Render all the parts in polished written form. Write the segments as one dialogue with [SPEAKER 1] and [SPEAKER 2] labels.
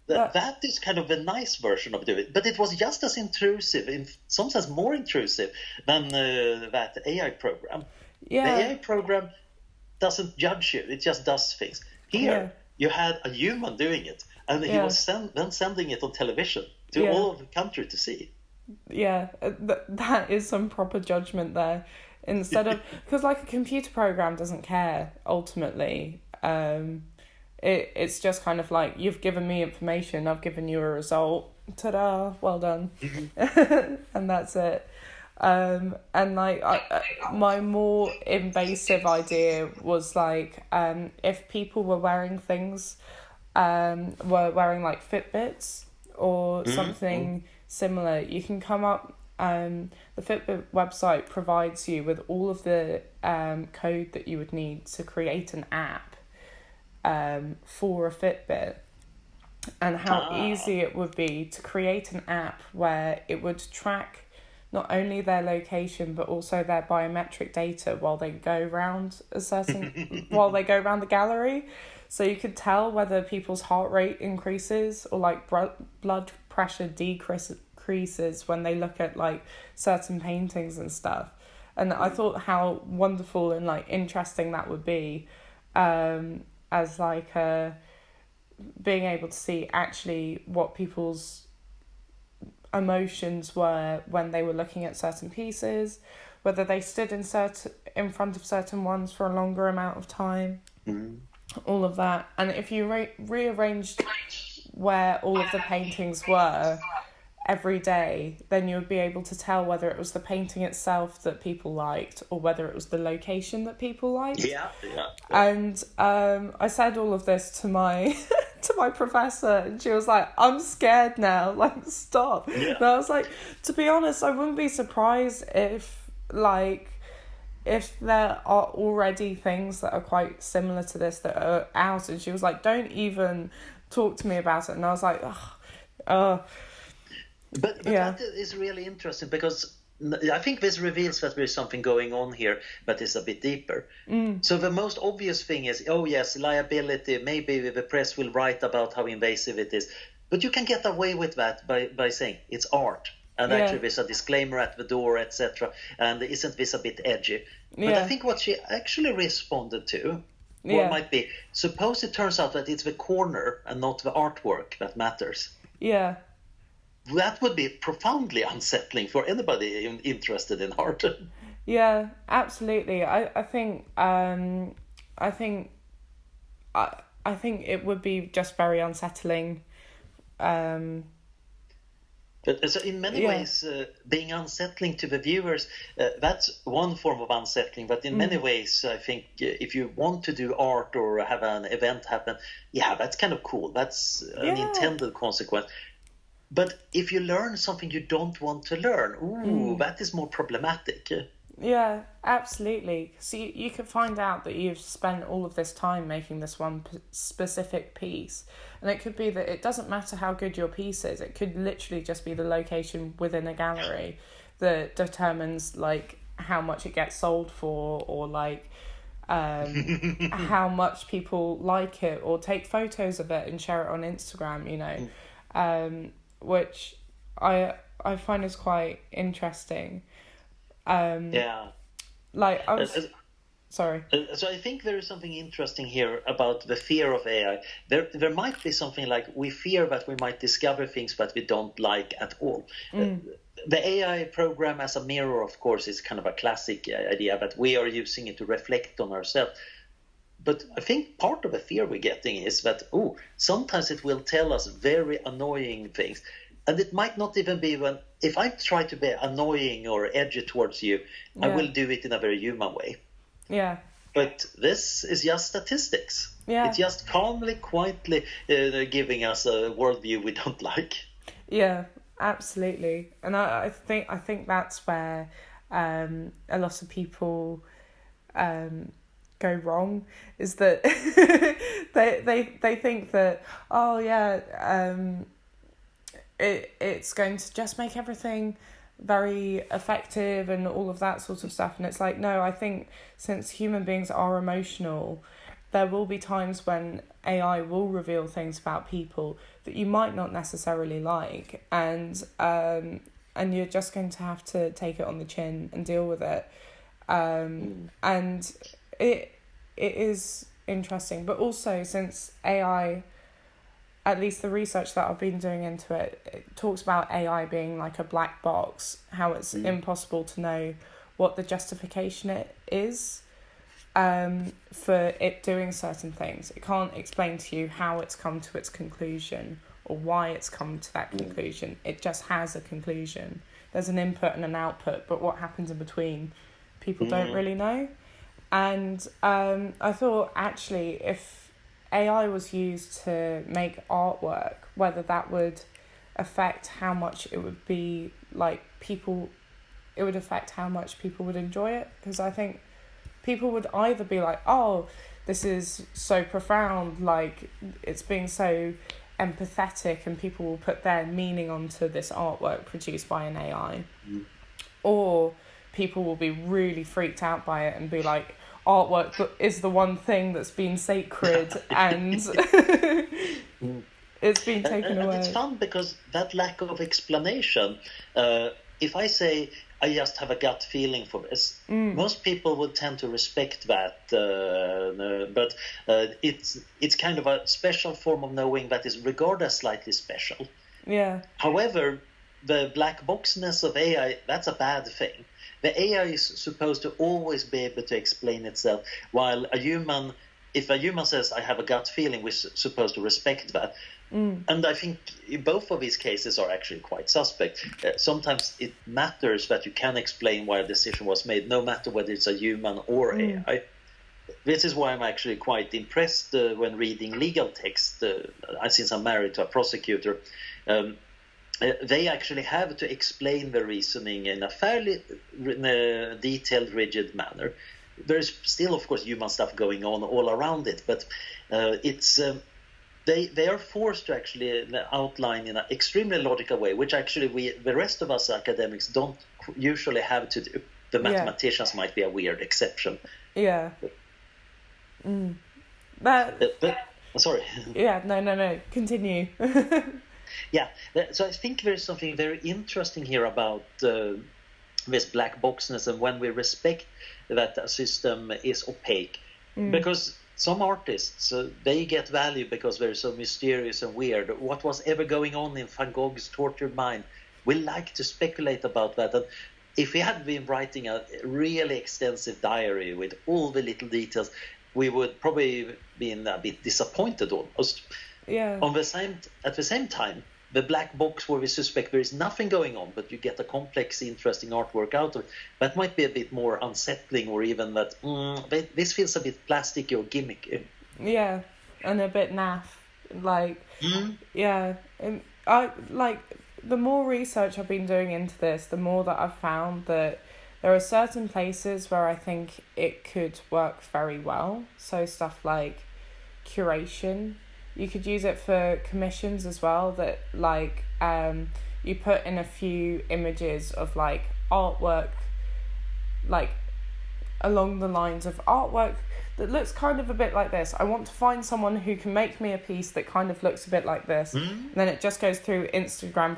[SPEAKER 1] That is kind of a nice version of doing it, but it was just as intrusive, in some sense more intrusive than that AI program.
[SPEAKER 2] Yeah.
[SPEAKER 1] The AI program doesn't judge you; it just does things. Here, you had a human doing it, and he was then sending it on television to all of the country to see.
[SPEAKER 2] Yeah, that is some proper judgment there. Instead of, because like a computer program doesn't care ultimately. It's just kind of like, you've given me information, I've given you a result, ta-da, well done. And that's it. And like my more invasive idea was like, if people were wearing things, were wearing like Fitbits or something similar, you can come up, the Fitbit website provides you with all of the code that you would need to create an app for a Fitbit, and how easy it would be to create an app where it would track not only their location but also their biometric data while they go around while they go around the gallery, so you could tell whether people's heart rate increases or like blood pressure decreases when they look at like certain paintings and stuff. And I thought how wonderful and like interesting that would be, as like being able to see actually what people's emotions were when they were looking at certain pieces, whether they stood in front of certain ones for a longer amount of time, all of that. And if you rearranged where all of the paintings were every day, then you would be able to tell whether it was the painting itself that people liked or whether it was the location that people liked.
[SPEAKER 1] Yeah.
[SPEAKER 2] And I said all of this to my to my professor, and she was like, I'm scared now, like, stop.
[SPEAKER 1] Yeah.
[SPEAKER 2] And I was like, to be honest, I wouldn't be surprised if there are already things that are quite similar to this that are out. And she was like, don't even talk to me about it. And I was like,
[SPEAKER 1] But that is really interesting, because I think this reveals that there is something going on here that is a bit deeper. So the most obvious thing is, oh yes, liability, maybe the press will write about how invasive it is. But you can get away with that by saying it's art. And actually there's a disclaimer at the door, etc. And isn't this a bit edgy? But I think what she actually responded to, or might be, suppose it turns out that it's the corner and not the artwork that matters.
[SPEAKER 2] Yeah.
[SPEAKER 1] That would be profoundly unsettling for anybody interested in art.
[SPEAKER 2] Yeah, absolutely. I think it would be just very unsettling.
[SPEAKER 1] But so in many ways, being unsettling to the viewers, that's one form of unsettling. But in many ways, I think if you want to do art or have an event happen, that's kind of cool. That's an intended consequence. But if you learn something you don't want to learn, that is more problematic.
[SPEAKER 2] Yeah, absolutely. So you could find out that you've spent all of this time making this one specific piece. And it could be that it doesn't matter how good your piece is. It could literally just be the location within a gallery that determines like how much it gets sold for, or like how much people like it or take photos of it and share it on Instagram, you know. Which I find is quite interesting. Like I was sorry.
[SPEAKER 1] So I think there is something interesting here about the fear of AI. There might be something like, we fear that we might discover things that we don't like at all. The AI program as a mirror, of course, is kind of a classic idea that we are using it to reflect on ourselves. But I think part of the fear we're getting is that, sometimes it will tell us very annoying things. And it might not even be if I try to be annoying or edgy towards you, I will do it in a very human way.
[SPEAKER 2] Yeah.
[SPEAKER 1] But this is just statistics.
[SPEAKER 2] Yeah.
[SPEAKER 1] It's just calmly, quietly giving us a worldview we don't like.
[SPEAKER 2] Yeah, absolutely. And I think that's where a lot of people go wrong, is that they think that it's going to just make everything very effective and all of that sort of stuff. And it's like, no, I think since human beings are emotional, there will be times when AI will reveal things about people that you might not necessarily like, and you're just going to have to take it on the chin and deal with it. And it is interesting, but also since AI, at least the research that I've been doing into it, it talks about AI being like a black box, how it's impossible to know what the justification it is for it doing certain things. It can't explain to you how it's come to its conclusion or why it's come to that conclusion. It just has a conclusion. There's an input and an output, but what happens in between, people don't really know. And I thought, actually, if AI was used to make artwork, whether that would affect how much it would be like people, it would affect how much people would enjoy it. Because I think people would either be like, oh, this is so profound, like it's being so empathetic, and people will put their meaning onto this artwork produced by an AI. Or people will be really freaked out by it and be like, artwork is the one thing that's been sacred and it's been taken away.
[SPEAKER 1] And it's fun because that lack of explanation, if I say I just have a gut feeling for this, most people would tend to respect that, but it's kind of a special form of knowing that is regarded as slightly special.
[SPEAKER 2] Yeah.
[SPEAKER 1] However, the black boxness of AI, that's a bad thing. The AI is supposed to always be able to explain itself, while if a human says, I have a gut feeling, we're supposed to respect that. And I think both of these cases are actually quite suspect. Sometimes it matters that you can explain why a decision was made, no matter whether it's a human or AI. This is why I'm actually quite impressed when reading legal text. Since I'm married to a prosecutor, they actually have to explain the reasoning in a fairly detailed, rigid manner. There's still, of course, human stuff going on all around it, but it's they are forced to actually outline in an extremely logical way, which actually the rest of us academics don't usually have to do. The mathematicians might be a weird exception.
[SPEAKER 2] Yeah. But
[SPEAKER 1] sorry.
[SPEAKER 2] Yeah, no. Continue.
[SPEAKER 1] Yeah, so I think there's something very interesting here about this black boxness, and when we respect that a system is opaque, because some artists, they get value because they're so mysterious and weird. What was ever going on in Van Gogh's tortured mind? We like to speculate about that. And if we had been writing a really extensive diary with all the little details, we would probably be a bit disappointed almost.
[SPEAKER 2] Yeah.
[SPEAKER 1] At the same time, the black box where we suspect there is nothing going on, but you get a complex, interesting artwork out of it, that might be a bit more unsettling, or even that this feels a bit plasticky or gimmicky.
[SPEAKER 2] Yeah, and a bit naff. Like, yeah. And I like, the more research I've been doing into this, the more that I've found that there are certain places where I think it could work very well. So stuff like curation. You could use it for commissions as well, that like you put in a few images of like artwork, like along the lines of artwork that looks kind of a bit like this. I want to find someone who can make me a piece that kind of looks a bit like this. And then it just goes through Instagram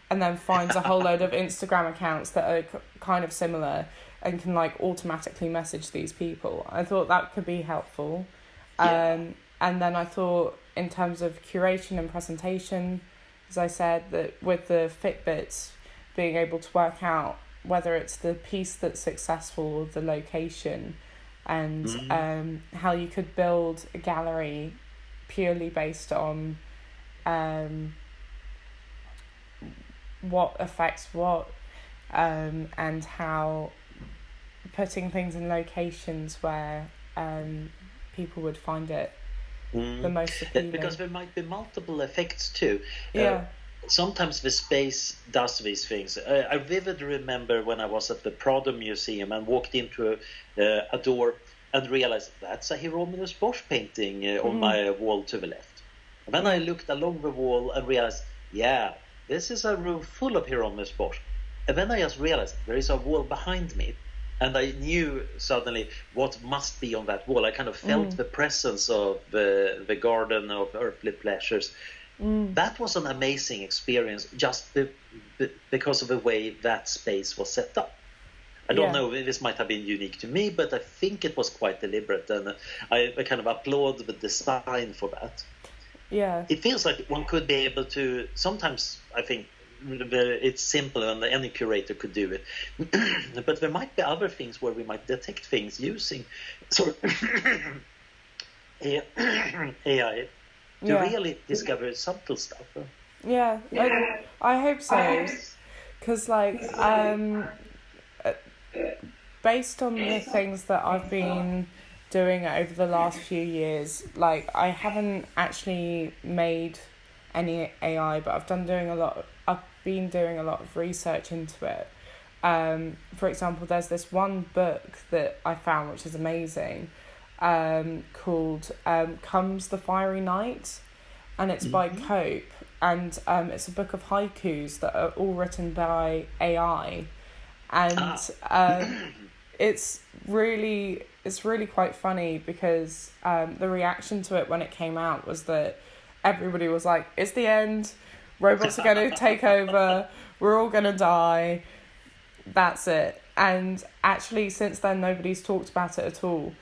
[SPEAKER 2] and then finds a whole load of Instagram accounts that are kind of similar and can like automatically message these people. I thought that could be helpful. And then I thought, in terms of curation and presentation, as I said, that with the Fitbits, being able to work out whether it's the piece that's successful or the location, and how you could build a gallery purely based on what affects what, and how putting things in locations where people would find it the most appealing.
[SPEAKER 1] Because there might be multiple effects too.
[SPEAKER 2] Yeah.
[SPEAKER 1] Sometimes the space does these things. I vividly remember when I was at the Prado Museum and walked into a door and realized that's a Hieronymus Bosch painting on my wall to the left. And then I looked along the wall and realized, this is a room full of Hieronymus Bosch. And then I just realized there is a wall behind me. And I knew suddenly what must be on that wall. I kind of felt the presence of the garden of earthly pleasures. That was an amazing experience, just because of the way that space was set up. I don't know, this might have been unique to me, but I think it was quite deliberate, and I kind of applaud the design for that.
[SPEAKER 2] Yeah.
[SPEAKER 1] It feels like one could be able to, sometimes I think it's simple and any curator could do it, but there might be other things where we might detect things using AI to really discover subtle stuff.
[SPEAKER 2] Yeah, I hope so, because like based on the things that I've been doing over the last few years, like I haven't actually made any AI, but I've been doing a lot of research into it. For example, there's this one book that I found which is amazing, called Comes the Fiery Night, and it's by Cope, and it's a book of haikus that are all written by AI, and it's really quite funny because the reaction to it when it came out was that everybody was like, it's the end, robots are going to take over, we're all going to die, that's it. And actually since then nobody's talked about it at all.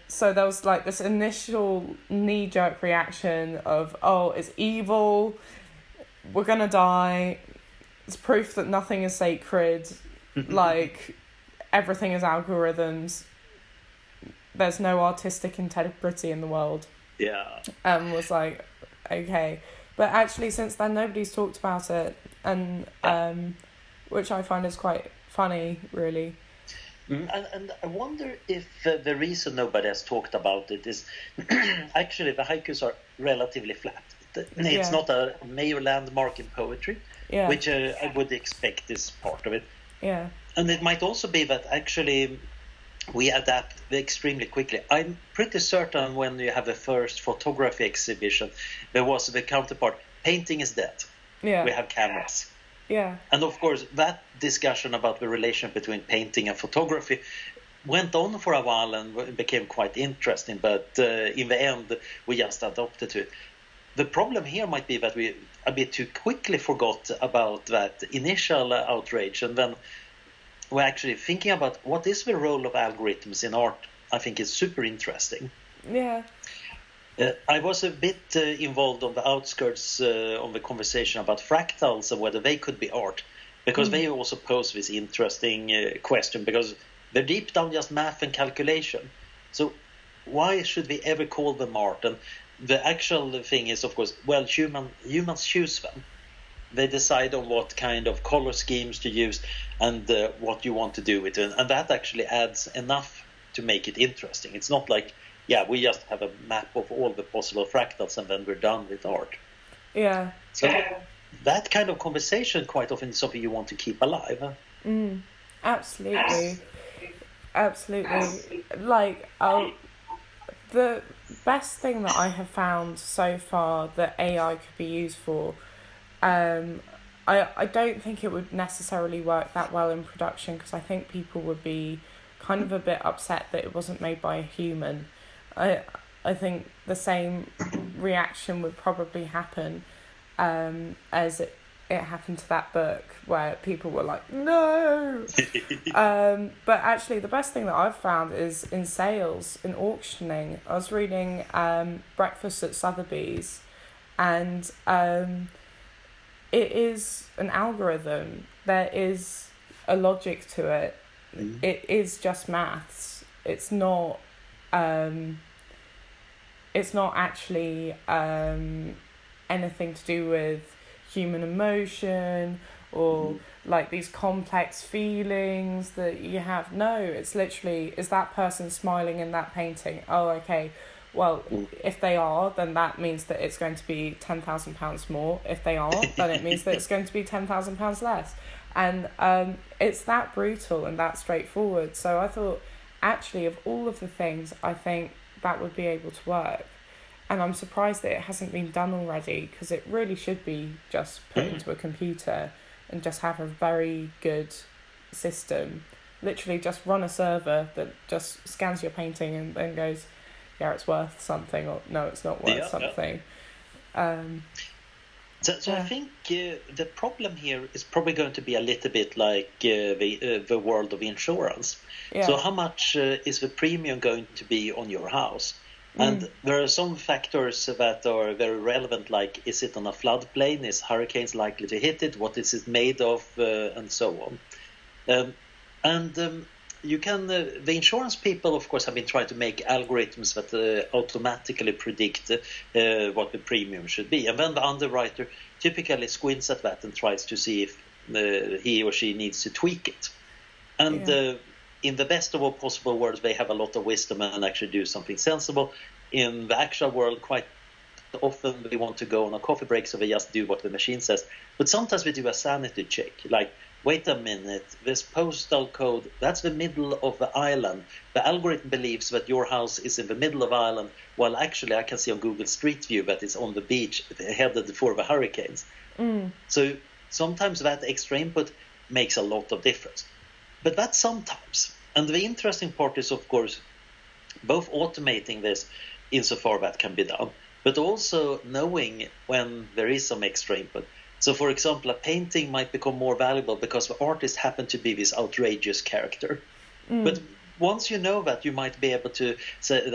[SPEAKER 2] So there was like this initial knee-jerk reaction of, oh, it's evil, we're going to die, it's proof that nothing is sacred, like everything is algorithms, there's no artistic integrity in the world.
[SPEAKER 1] Yeah.
[SPEAKER 2] Was like, okay. But actually since then nobody's talked about it, and which I find is quite funny, really.
[SPEAKER 1] And I wonder if the reason nobody has talked about it is actually the haikus are relatively flat. It's not a major landmark in poetry, which I would expect is part of it.
[SPEAKER 2] Yeah.
[SPEAKER 1] And it might also be that actually we adapt extremely quickly. I'm pretty certain when you have the first photography exhibition, there was the counterpart, painting is dead.
[SPEAKER 2] Yeah.
[SPEAKER 1] We have cameras.
[SPEAKER 2] Yeah.
[SPEAKER 1] And of course, that discussion about the relation between painting and photography went on for a while and became quite interesting. But in the end, we just adopted to it. The problem here might be that we a bit too quickly forgot about that initial outrage. And then we're actually thinking about what is the role of algorithms in art. I think is super interesting.
[SPEAKER 2] Yeah.
[SPEAKER 1] I was a bit involved on the outskirts on the conversation about fractals and whether they could be art, because they also pose this interesting question, because they're deep down just math and calculation. So why should we ever call them art? And the actual thing is, of course, well, humans choose them. They decide on what kind of color schemes to use and what you want to do with it. And that actually adds enough to make it interesting. It's not like, we just have a map of all the possible fractals and then we're done with art.
[SPEAKER 2] Yeah.
[SPEAKER 1] So that kind of conversation quite often is something you want to keep alive. Huh?
[SPEAKER 2] Absolutely. Absolutely. Like, the best thing that I have found so far that AI could be used for, I don't think it would necessarily work that well in production, because I think people would be kind of a bit upset that it wasn't made by a human. I think the same reaction would probably happen as it happened to that book, where people were like, no! But actually the best thing that I've found is in sales, in auctioning. I was reading Breakfast at Sotheby's, and it is an algorithm. There is a logic to it. It is just maths. It's not actually anything to do with human emotion or like these complex feelings that you have. No, it's literally, is that person smiling in that painting? Oh, okay. Well, if they are, then that means that it's going to be £10,000 more. If they aren't, then it means that it's going to be £10,000 less. And it's that brutal and that straightforward. So I thought, actually, of all of the things, I think that would be able to work. And I'm surprised that it hasn't been done already, because it really should be just put into a computer and just have a very good system literally just run a server that just scans your painting and then goes, yeah, it's worth something, or no, it's not worth something.
[SPEAKER 1] So I think the problem here is probably going to be a little bit like the world of insurance.
[SPEAKER 2] Yeah.
[SPEAKER 1] So how much is the premium going to be on your house? And there are some factors that are very relevant, like is it on a floodplain? Is hurricanes likely to hit it? What is it made of? And so on. You can the insurance people, of course, have been trying to make algorithms that automatically predict what the premium should be, and then the underwriter typically squints at that and tries to see if he or she needs to tweak it. And in the best of all possible worlds, they have a lot of wisdom and actually do something sensible. In the actual world, quite often they want to go on a coffee break, so they just do what the machine says. But sometimes we do a sanity check, like, wait a minute, this postal code, that's the middle of the island. The algorithm believes that your house is in the middle of the island, while actually I can see on Google Street View that it's on the beach headed for the hurricanes. So sometimes that extra input makes a lot of difference. But that's sometimes. And the interesting part is, of course, both automating this insofar that can be done, but also knowing when there is some extra input. So, for example, a painting might become more valuable because the artist happened to be this outrageous character. But once you know that, you might be able to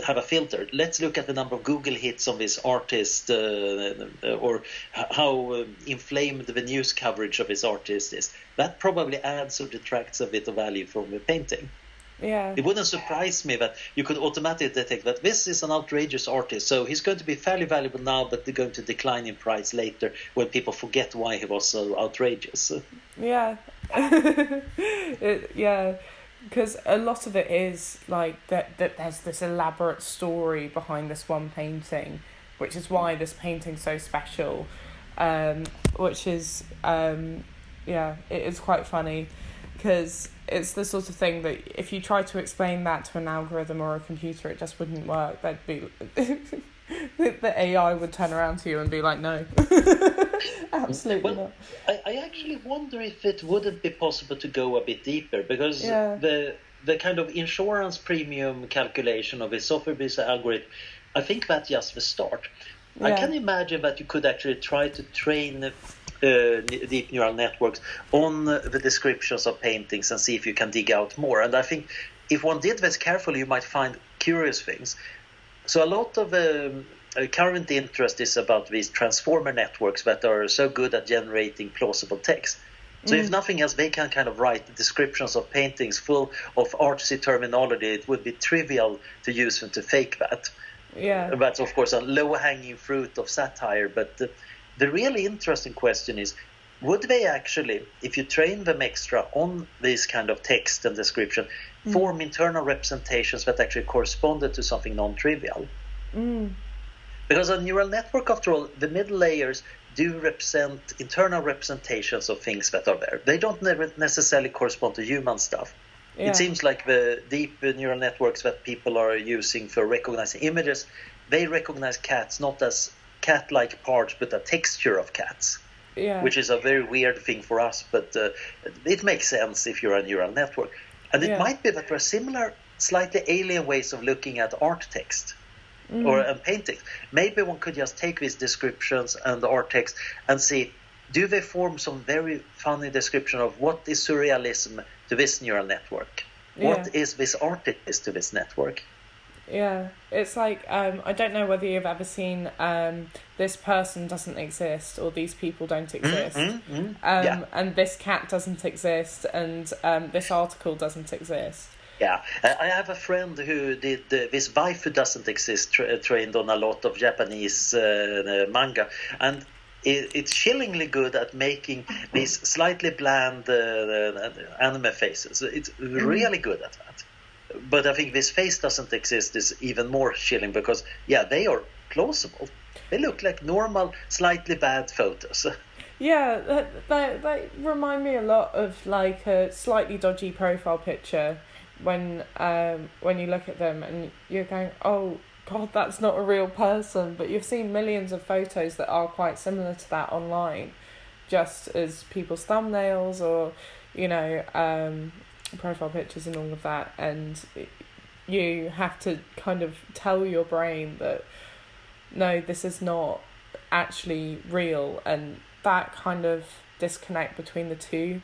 [SPEAKER 1] have a filter. Let's look at the number of Google hits on this artist or how inflamed the news coverage of this artist is. That probably adds or detracts a bit of value from the painting.
[SPEAKER 2] Yeah.
[SPEAKER 1] It wouldn't surprise me that you could automatically detect that this is an outrageous artist, so he's going to be fairly valuable now, but they're going to decline in price later when people forget why he was so outrageous.
[SPEAKER 2] Yeah. Because a lot of it is like that there's this elaborate story behind this one painting, which is why this painting's so special, which is, it is quite funny. Because it's the sort of thing that if you try to explain that to an algorithm or a computer, it just wouldn't work. They'd be the AI would turn around to you and be like, no, absolutely not.
[SPEAKER 1] I actually wonder if it wouldn't be possible to go a bit deeper, because the kind of insurance premium calculation of a software-based algorithm, I think that's just the start. I can imagine that you could actually try to train deep neural networks on the descriptions of paintings and see if you can dig out more. And I think if one did this carefully, you might find curious things. So a lot of current interest is about these transformer networks that are so good at generating plausible text. So if nothing else, they can kind of write descriptions of paintings full of artsy terminology. It would be trivial to use them to fake that.
[SPEAKER 2] Yeah.
[SPEAKER 1] That's, of course, a low-hanging fruit of satire, but the really interesting question is, would they actually, if you train them extra on this kind of text and description, form internal representations that actually corresponded to something non-trivial? Because a neural network, after all, the middle layers do represent internal representations of things that are there. They don't necessarily correspond to human stuff. It seems like the deep neural networks that people are using for recognizing images, they recognize cats not as cat-like parts, but a texture of cats, which is a very weird thing for us, but it makes sense if you're a neural network. And it might be that there are similar, slightly alien ways of looking at art text or paintings. Maybe one could just take these descriptions and the art text and see, do they form some very funny description of what is surrealism to this neural network? What is this artist to this network?
[SPEAKER 2] Yeah, it's like, I don't know whether you've ever seen this person doesn't exist or these people don't exist. And this cat doesn't exist and this article doesn't exist.
[SPEAKER 1] Yeah, I have a friend who did this waifu doesn't exist trained on a lot of Japanese manga, and it's chillingly good at making these slightly bland anime faces. It's really good at that. But I think this face doesn't exist is even more chilling because, they are plausible. They look like normal, slightly bad photos.
[SPEAKER 2] Yeah, they remind me a lot of like a slightly dodgy profile picture when you look at them and you're going, oh God, that's not a real person. But you've seen millions of photos that are quite similar to that online, just as people's thumbnails or, profile pictures and all of that, and you have to kind of tell your brain that no, this is not actually real, and that kind of disconnect between the two